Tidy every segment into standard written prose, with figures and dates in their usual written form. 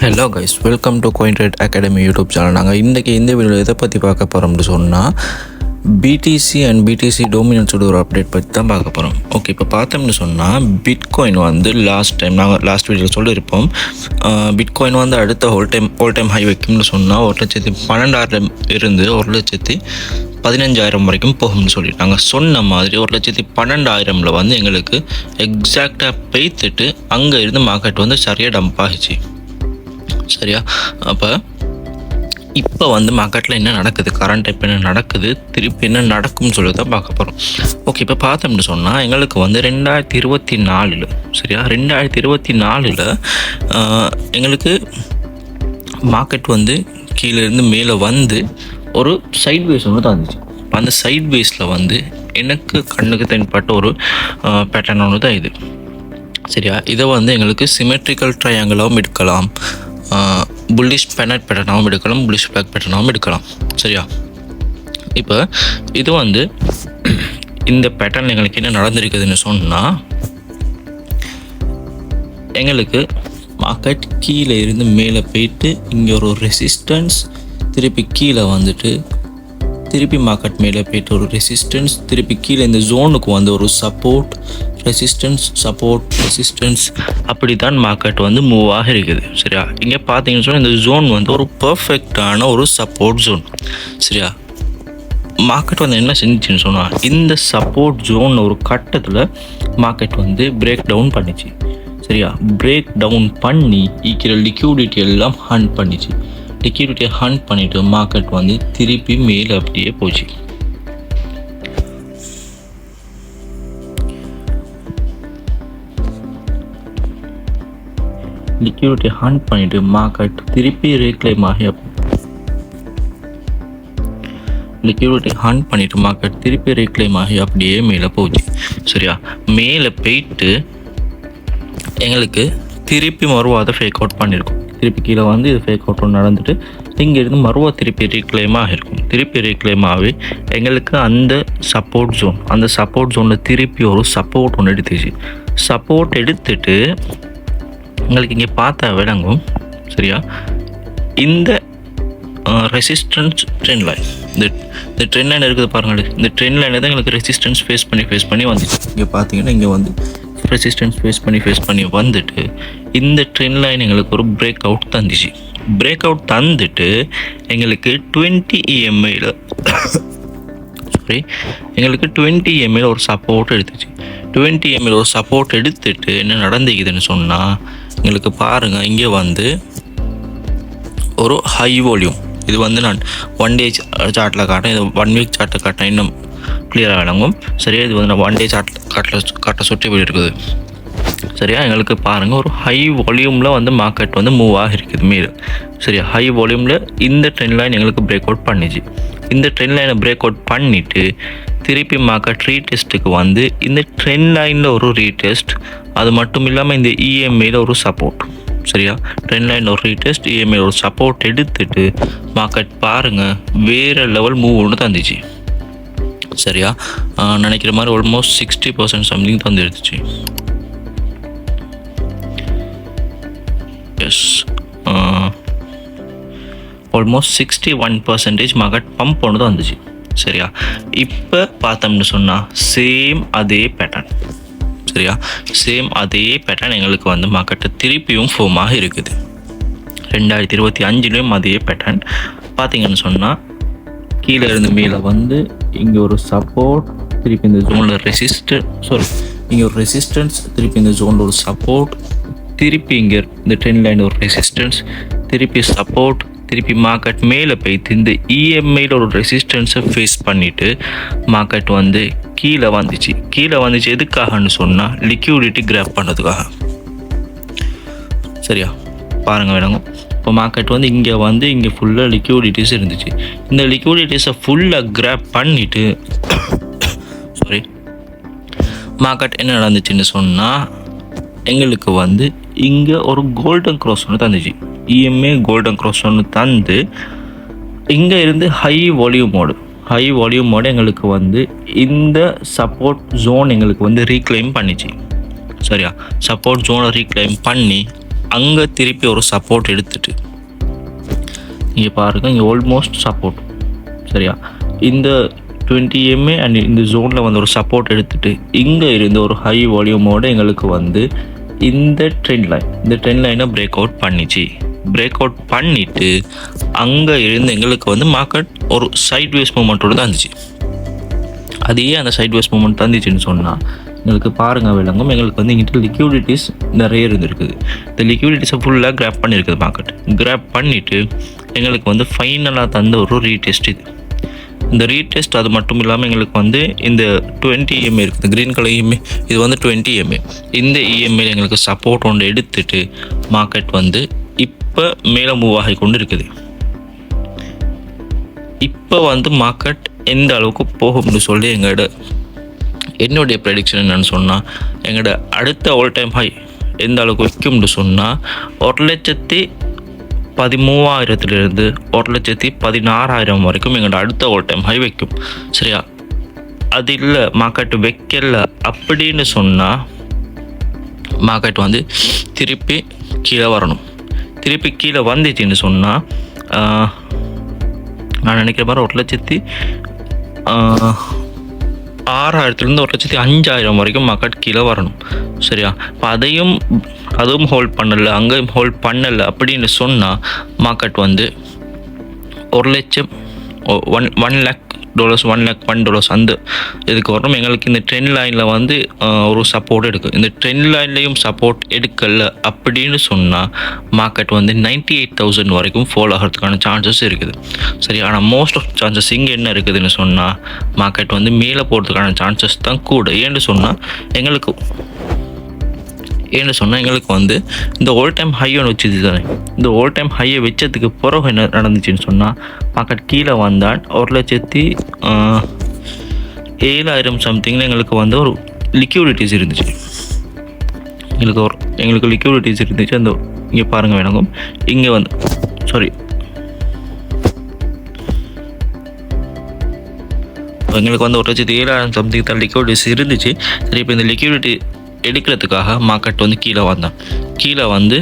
Hello guys, welcome to CoinTrade Academy YouTube channel. நாங்கள் இன்றைக்கி இந்த வீடியோவில் எதை பற்றி பார்க்க போகிறோம்னு சொன்னால் பிடிசி அண்ட் பிடிசி டோமினன்ஸோட ஒரு அப்டேட் பற்றி தான் பார்க்க போகிறோம். ஓகே, இப்போ பார்த்தோம்னு சொன்னால் பிட்காயின் வந்து நாங்கள் லாஸ்ட் வீடியோவில் சொல்லியிருப்போம். பிட்காயின் வந்து அடுத்த ஹோல் டைம் ஹை வைக்கும்னு சொன்னால் 1,12,000 இருந்து 1,15,000 வரைக்கும் போகும்னு சொல்லிட்டு நாங்கள் சொன்ன மாதிரி 1,12,000 வந்து எங்களுக்கு எக்ஸாக்டாக பெய்த்துட்டு அங்கே இருந்து மார்க்கெட் வந்து சரியாக டம்ப் ஆகிச்சு. சரியா? அப்போ இப்போ வந்து மார்க்கெட்டில் என்ன நடக்குது, கரண்ட் இப்போ என்ன நடக்குது, திருப்பி என்ன நடக்கும்னு சொல்லி தான் பார்க்க போகிறோம். ஓகே, இப்போ பார்த்தோம்னு சொன்னால் எங்களுக்கு வந்து 2024 சரியா, 2024 எங்களுக்கு மார்க்கெட் வந்து கீழே இருந்து மேலே வந்து ஒரு சைட் வேஸ் ஒன்று தான் இருந்துச்சு. அந்த சைட் வேஸில் வந்து எனக்கு கண்ணுக்கு தென்பட்ட ஒரு பேட்டர்ன் ஒன்று தான் இது. சரியா? இதை வந்து எங்களுக்கு சிமெட்ரிக்கல் ட்ரையாங்கிளாகவும் எடுக்கலாம், புல்லிஷ் பெனட் பேட்டர்னாகவும் எடுக்கலாம், புல்லிஷ் பிளாக் பேட்டர்னாகவும் எடுக்கலாம். சரியா? இப்போ இது வந்து இந்த பேட்டர்ன் எங்களுக்கு என்ன நடந்திருக்குதுன்னு சொன்னால், எங்களுக்கு மார்க்கெட் கீழே இருந்து மேலே போயிட்டு இங்கே ஒரு ரெசிஸ்டன்ஸ், திருப்பி கீழே வந்துட்டு திருப்பி மார்க்கெட் மேலே போயிட்டு ஒரு ரெசிஸ்டன்ஸ், திருப்பி கீழே இந்த ஜோனுக்கு வந்து ஒரு சப்போர்ட் ரெசிஸ்டன்ஸ் அப்படி தான் மார்க்கெட் வந்து மூவ் ஆக இருக்குது. சரியா? இங்கே பார்த்தீங்கன்னு சொன்னால் இந்த ஜோன் வந்து ஒரு பர்ஃபெக்டான ஒரு சப்போர்ட் ஜோன். சரியா? மார்க்கெட் வந்து என்ன செஞ்சுன்னு சொன்னால், இந்த சப்போர்ட் ஜோன் ஒரு கட்டத்தில் மார்க்கெட் வந்து பிரேக் டவுன் பண்ணிச்சு. சரியா? பிரேக் டவுன் பண்ணி ஈக்கிற லிக்யூடிட்டி எல்லாம் ஹண்ட் பண்ணிச்சு. லிக்யூடிட்டியை ஹண்ட் பண்ணிவிட்டு மார்க்கெட் வந்து திருப்பி மேலே அப்படியே போச்சு. லிக்யூடிட்டி ஹண்ட் பண்ணிவிட்டு மார்க்கெட் திருப்பி ரீக்ளைம் ஆகி அப்படியே மேலே போச்சு. சரியா? மேலே போயிட்டு எங்களுக்கு திருப்பி மறுவாத ஃபேக் அவுட் பண்ணியிருக்கோம். திருப்பி கீழே வந்து இது ஃபேக் அவுட் ஒன்று நடந்துட்டு இங்கேருந்து மறுவா திருப்பி ரீக்ளைம் ஆகிருக்கும். திருப்பி ரீக்ளைம் ஆகி எங்களுக்கு அந்த சப்போர்ட் ஜோனில் திருப்பி ஒரு சப்போர்ட் ஒன்று எடுத்துச்சு. சப்போர்ட் எடுத்துட்டு எங்களுக்கு இங்கே பார்த்தா விளங்கும். சரியா? இந்த ரெசிஸ்டன்ஸ் ட்ரெண்ட் லைன், இந்த ட்ரெண்ட் லைன் இருக்குது பாருங்கள். இந்த ட்ரெண்ட் லைனை தான் எங்களுக்கு ரெசிஸ்டன்ஸ் ஃபேஸ் பண்ணி வந்துச்சு. இங்கே பார்த்தீங்கன்னா இங்கே வந்து ரெசிஸ்டன்ஸ் ஃபேஸ் பண்ணி வந்துட்டு இந்த ட்ரெண்ட் லைன் எங்களுக்கு ஒரு பிரேக் அவுட் தந்துச்சு. பிரேக் அவுட் தந்துட்டு எங்களுக்கு 20 EMAல எங்களுக்கு 20 EMAல ஒரு சப்போர்ட் எடுத்துச்சு. 20 EMAல ஒரு சப்போர்ட் எடுத்துட்டு என்ன நடந்துக்குதுன்னு சொன்னால், எங்களுக்கு பாருங்கள் இங்கே வந்து ஒரு ஹை வால்யூம். இது வந்து நான் 1 day சார்ட்டில் காட்டேன், இது 1 week சார்ட்டில் காட்டேன், இன்னும் கிளியராக விளங்கும். சரியா? இது வந்து நான் 1 day காட்ட சுற்றி போய் இருக்குது. சரியா? எங்களுக்கு பாருங்கள் ஒரு ஹை வால்யூமில் வந்து மார்க்கெட் வந்து மூவ் ஆகிருக்குது மேலே. சரியா? ஹை வால்யூமில் இந்த ட்ரெண்ட் லைன் எங்களுக்கு பிரேக் அவுட் பண்ணிச்சு. இந்த ட்ரெண்ட் லைனை பிரேக் அவுட் பண்ணிவிட்டு திருப்பி மார்க்கெட் ரீடெஸ்ட்டுக்கு வந்து இந்த ட்ரெண்ட் லைனில் ஒரு ரீடெஸ்ட், அது மட்டும் இல்லாமல் இந்த EMAல ஒரு சப்போர்ட். சரியா? ட்ரெண்ட் லைன் ஒரு ரீடெஸ்ட், EMAல ஒரு சப்போர்ட் எடுத்துட்டு மார்க்கெட் பாருங்கள் வேறு லெவல் மூவ் ஒன்று தந்துச்சு. சரியா? நினைக்கிற மாதிரி ஆல்மோஸ்ட் 60% சம்திங் தந்து எடுத்துச்சு. எஸ், ஆல்மோஸ்ட் 61% மார்க்கெட் பம்ப் ஒன்று தான் வந்துச்சு. சரியா? இப்போ பார்த்தோம்னு சொன்னால் சேம் அதே பேட்டர்ன். சரியா? சேம் அதே பேட்டர்ன் எங்களுக்கு வந்து மார்க்கெட்டை திருப்பியும் ஃபார்மாக இருக்குது. 2025 அதே பேட்டர்ன் பார்த்தீங்கன்னு சொன்னால், கீழே இருந்து மேலே வந்து இங்கே ஒரு சப்போர்ட், திருப்பி இந்த ஜோனில் இங்கே ஒரு ரெசிஸ்டன்ஸ், திருப்பி இந்த ஜோனில் ஒரு சப்போர்ட், திருப்பி இங்கே இந்த ட்ரெண்ட் லைன் ஒரு ரெசிஸ்டன்ஸ், திருப்பி சப்போர்ட், திருப்பி மார்க்கெட் மேலே போய்த்து இந்த EMAல ஒரு ரெசிஸ்டன்ஸை ஃபேஸ் பண்ணிவிட்டு மார்க்கெட் வந்து கீழே வந்துச்சு. எதுக்காகன்னு சொன்னால் லிக்யூடிட்டி கிராப் பண்ணுறதுக்காக. சரியா? பாருங்கள் வேணுங்க. இப்போ மார்க்கெட் வந்து இங்கே ஃபுல்லாக லிக்யூடிட்டிஸ் இருந்துச்சு. இந்த லிக்யூடிட்டிஸை ஃபுல்லாக கிராப் பண்ணிவிட்டு மார்க்கெட் என்ன நடந்துச்சுன்னு சொன்னால், எங்களுக்கு வந்து இங்கே ஒரு கோல்டன் க்ராஸ் ஒன்று தந்துச்சு. EMA கோல்டன் க்ராஸ் ஒன்று தந்து இங்கே இருந்து ஹை வால்யூமோடு எங்களுக்கு வந்து இந்த சப்போர்ட் ஜோன் எங்களுக்கு வந்து ரீக்ளைம் பண்ணிச்சு. சரியா? சப்போர்ட் ஜோனை ரீக்ளைம் பண்ணி அங்கே திருப்பி ஒரு சப்போர்ட் எடுத்துட்டு இங்கே பாருங்கள், இங்கே ஆல்மோஸ்ட் சப்போர்ட் சரியா. இந்த 20 MA அண்ட் இந்த ஜோனில் வந்து ஒரு சப்போர்ட் எடுத்துட்டு இங்கே இருந்து ஒரு ஹை வால்யூமோடு எங்களுக்கு வந்து இந்த ட்ரெண்ட் லைனை பிரேக் அவுட் பண்ணிச்சு. பிரேக் அவுட் பண்ணிவிட்டு அங்கே இருந்து எங்களுக்கு வந்து மார்க்கெட் ஒரு சைட்வேஸ் மூமெண்ட்டோடு தான் இருந்துச்சு. அது ஏன் அந்த சைட்வேஸ் மூமெண்ட் தந்துச்சுன்னு சொன்னால் எங்களுக்கு பாருங்கள் விளங்கும். எங்களுக்கு வந்து இங்கிட்ட லிக்யூடிட்டிஸ் நிறைய இருந்துருக்குது. இந்த லிக்யூடிட்டிஸை ஃபுல்லாக கிராப் பண்ணியிருக்குது மார்க்கெட். கிராப் பண்ணிவிட்டு எங்களுக்கு வந்து ஃபைனலாக தந்த ஒரு ரீடெஸ்ட் இது. இந்த ரீடெஸ்ட் அது மட்டும் இல்லாமல் எங்களுக்கு வந்து இந்த 20 EMA இருக்குது, க்ரீன் கலர் EMA, இது வந்து 20 EMA. இந்த EMA எங்களுக்கு சப்போர்ட் ஒன்று எடுத்துட்டு மார்க்கெட் வந்து இப்போ மேலே மூவ் ஆகி கொண்டு இருக்குது. இப்போ வந்து மார்க்கெட் எந்த அளவுக்கு போகும்னு சொல்லி என்னுடைய ப்ரெடிக்ஷன் என்னென்னு சொன்னால், எங்களோட அடுத்த ஆல் டைம் ஹை எந்த அளவுக்கு வைக்கும்னு சொன்னால் 1,13,000 1,16,000 வரைக்கும் எங்களோட அடுத்த ஆல் டைம் ஹை வைக்கும் சரியா. அது இல்லை மார்க்கெட் வைக்கல அப்படின்னு சொன்னால் மார்க்கெட் வந்து திருப்பி கீழே வரணும். திருப்பி கீழே வந்துச்சுன்னு சொன்னால் நான் நினைக்கிற மாதிரி 1,06,000 1,05,000 வரைக்கும் மார்க்கெட் கீழே வரணும் சரியா. இப்போ அதுவும் ஹோல்ட் பண்ணலை, அங்கேயும் ஹோல்ட் பண்ணலை அப்படின்னு சொன்னால் மார்க்கெட் வந்து 1,00,000 $1,01 அந்த இதுக்கு வரணும். எங்களுக்கு இந்த ட்ரெண்ட் லைனில் வந்து ஒரு சப்போர்ட் எடுக்கும். இந்த ட்ரெண்ட் லைன்லேயும் சப்போர்ட் எடுக்கலை அப்படின்னு சொன்னால் மார்க்கெட் வந்து 98,000 வரைக்கும் ஃபால் ஆகிறதுக்கான சான்சஸ் இருக்குது சரி. ஆனால் மோஸ்ட் ஆஃப் சான்சஸ் இங்கே என்ன இருக்குதுன்னு சொன்னால் மார்க்கெட் வந்து மேலே போகிறதுக்கான சான்சஸ் தான் கூட. ஏன்னு சொன்னால் எங்களுக்கு வந்து இந்த ஆல் டைம் ஹை ஒன்று வச்சுது தானே. இந்த ஆல் டைம் ஹையை வச்சதுக்கு பிறகு என்ன நடந்துச்சுன்னு சொன்னால் மார்க்கெட் கீழே வந்தால் 1,07,000 சம்திங்கில் எங்களுக்கு வந்து ஒரு லிக்யூடிட்டிஸ் இருந்துச்சு. எங்களுக்கு லிக்யூடிட்டிஸ் இருந்துச்சு. அந்த இங்கே பாருங்கள் வேணும், இங்கே வந்து எங்களுக்கு வந்து 1,07,000 சம்திங் தான் லிக்யூடிட்டிஸ் இருந்துச்சு சரி. இப்போ இந்த லிக்யூடிட்டி எடுக்கிறதுக்காக மார்க்கெட் வந்து கீழே வந்து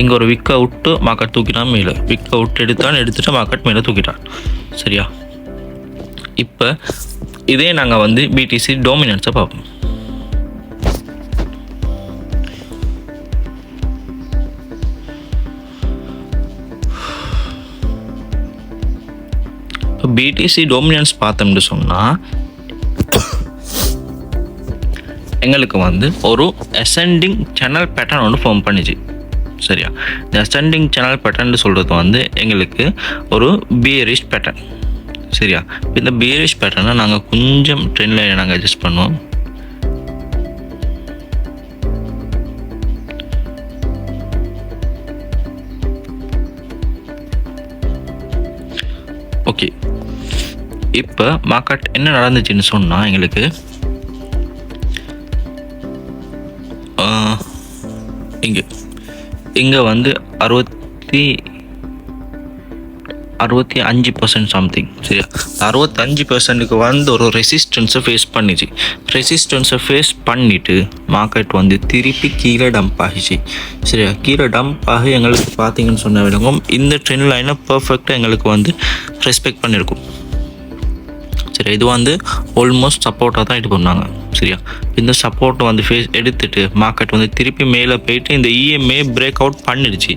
இங்கே ஒரு விக்கை விட்டு மார்க்கெட் தூக்கிட்டான் மேலே. விக்கை விட்டு எடுத்துட்டு மார்க்கெட் மேலே தூக்கிட்டான் சரியா. இப்போ இதே நாங்கள் வந்து பிடிசி டாமினன்ஸை பார்ப்போம். இப்போ பிடிசி டாமினன்ஸ் பார்த்தோம்னு சொன்னால் எங்களுக்கு வந்து ஒரு அசெண்டிங் சேனல் பேட்டர்ன் ஒன்று ஃபார்ம் பண்ணிச்சு சரியா. இந்த அசெண்டிங் சேனல் பேட்டர்ன் சொல்கிறது வந்து எங்களுக்கு ஒரு பியரிஷ் பேட்டர்ன் சரியா. இந்த பியரிஷ் பேட்டர்னை நாங்கள் கொஞ்சம் ட்ரெண்ட் லைனை நாங்கள் அட்ஜஸ்ட் பண்ணுவோம். ஓகே, இப்போ மார்க்கெட் என்ன நடந்துச்சுன்னு சொன்னால் எங்களுக்கு இங்கே வந்து 65% சம்திங் சரியா. 65%க்கு வந்து ஒரு ரெசிஸ்டன்ஸை ஃபேஸ் பண்ணிச்சு. ரெசிஸ்டன்ஸை ஃபேஸ் பண்ணிவிட்டு மார்க்கெட் வந்து திருப்பி கீழே டம்ப் ஆகிச்சு சரியா. கீழே டம்ப் ஆகி எங்களுக்கு பார்த்தீங்கன்னு சொன்ன விடங்கும் இந்த ட்ரெண்ட் லைனை பர்ஃபெக்டாக எங்களுக்கு வந்து ரெஸ்பெக்ட் பண்ணியிருக்கும் சரி. இது வந்து ஆல்மோஸ்ட் சப்போர்ட்டாக தான் இது பண்ணாங்க சரியா. இந்த சப்போர்ட்டை வந்து ஃபேஸ் எடுத்துட்டு மார்க்கெட் வந்து திருப்பி மேலே போயிட்டு இந்த இஎம்ஏ பிரேக் அவுட் பண்ணிடுச்சு.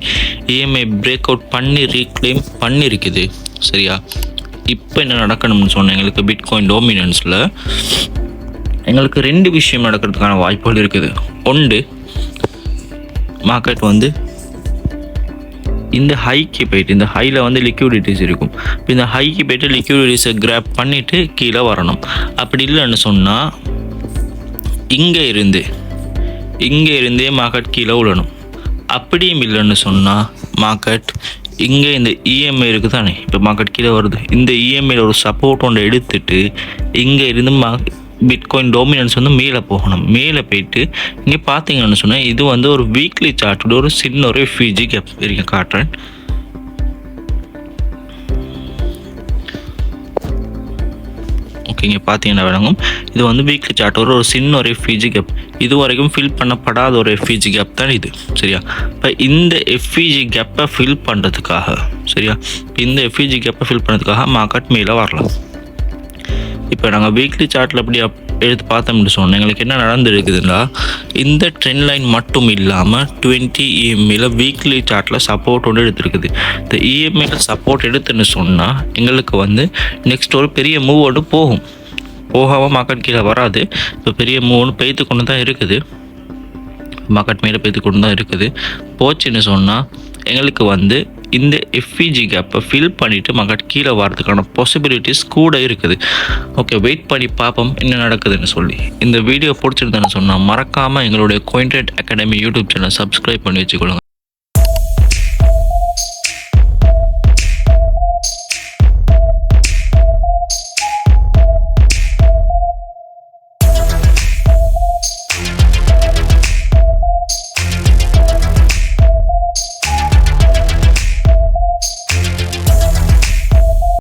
இஎம்ஏ பிரேக் அவுட் பண்ணி ரீக்ளைம் பண்ணியிருக்குது சரியா. இப்போ என்ன நடக்கணும்னு சொன்னேன், எங்களுக்கு பிட்காயின் டாமினன்ஸில் எங்களுக்கு 2 விஷயம் நடக்கிறதுக்கான வாய்ப்புகள் இருக்குது. ஒன்று, மார்க்கெட் வந்து இந்த ஹைக்கு போயிட்டு இந்த ஹையில் வந்து லிக்யூடிட்டிஸ் இருக்கும். இப்போ இந்த ஹைக்கு போயிட்டு லிக்யூடிட்டிஸை கிராப் பண்ணிவிட்டு கீழே வரணும். அப்படி இல்லைன்னு சொன்னால் இங்கே இருந்தே மார்க்கெட் கீழே விழணும். அப்படியும் இல்லைன்னு சொன்னால் மார்க்கெட் இங்கே இந்த இஎம்ஐ இருக்குது தானே. இப்போ மார்க்கெட் கீழே வருது, இந்த இஎம்ஐயில் ஒரு சப்போர்ட் ஒன்று எடுத்துட்டு இங்கே இருந்து பிட்காயின் டாமினன்ஸ் வந்து மேலே போகணும். மேலே போயிட்டு இங்கே பார்த்தீங்கன்னு சொன்னால் இது வந்து ஒரு வீக்லி சார்ட்டோட ஒரு சின்ன ஒரு ஃபிஜி கேப் இருக்க காட்டுறேன். ஓகே, இங்கே பார்த்தீங்கன்னா விளங்கும். இது வந்து வீக்லி சார்ட் ஒரு சின்ன ஒரு எஃப்இஜி கேப், இது வரைக்கும் ஃபில் பண்ணப்படாத ஒரு எஃப்இஜி கேப் தான் இது. சரியா, இப்போ இந்த எஃப்இஜி கேப்பை ஃபில் பண்ணுறதுக்காக, சரியா, இந்த எஃப்இஜி கேப்பை ஃபில் பண்ணுறதுக்காக மார்க்கெட் மேலே வரலாம். இப்போ நாங்கள் வீக்லி சார்ட்டில் அப்படி எடுத்து பார்த்தோம்னு சொன்னோம், எங்களுக்கு என்ன நடந்துருக்குதுன்னா, இந்த ட்ரெண்ட் லைன் மட்டும் இல்லாமல் 20 EMAல வீக்லி சார்ட்டில் சப்போர்ட் ஒன்று எடுத்துருக்குது. இந்த EMAல சப்போர்ட் எடுத்துன்னு சொன்னால் எங்களுக்கு வந்து நெக்ஸ்ட் ஒரு பெரிய மூவ் ஒன்று போகாமல் மார்க்கெட் கீழே வராது. இப்போ பெரிய மூவ் ஒன்று பெய்து கொண்டு தான் இருக்குது, மார்க்கெட் மேலே பெய்து கொண்டு தான் இருக்குது. போச்சுன்னு சொன்னால் எங்களுக்கு வந்து இந்த எஃப்இஜி கேப்பை ஃபில் பண்ணிவிட்டு மார்க்கெட் கீழே வரதுக்கான பாசிபிலிட்டிஸ் கூட இருக்குது. ஓகே, வெயிட் பண்ணி பார்ப்போம் என்ன நடக்குதுன்னு சொல்லி. இந்த வீடியோ பிடிச்சிருந்தேன்னு சொன்னால் மறக்காமல் எங்களுடைய கோயின்ட்ரேட் அகாடமி யூடியூப் சேனல் சப்ஸ்கிரைப் பண்ணி வச்சுக்கொள்ளுங்க.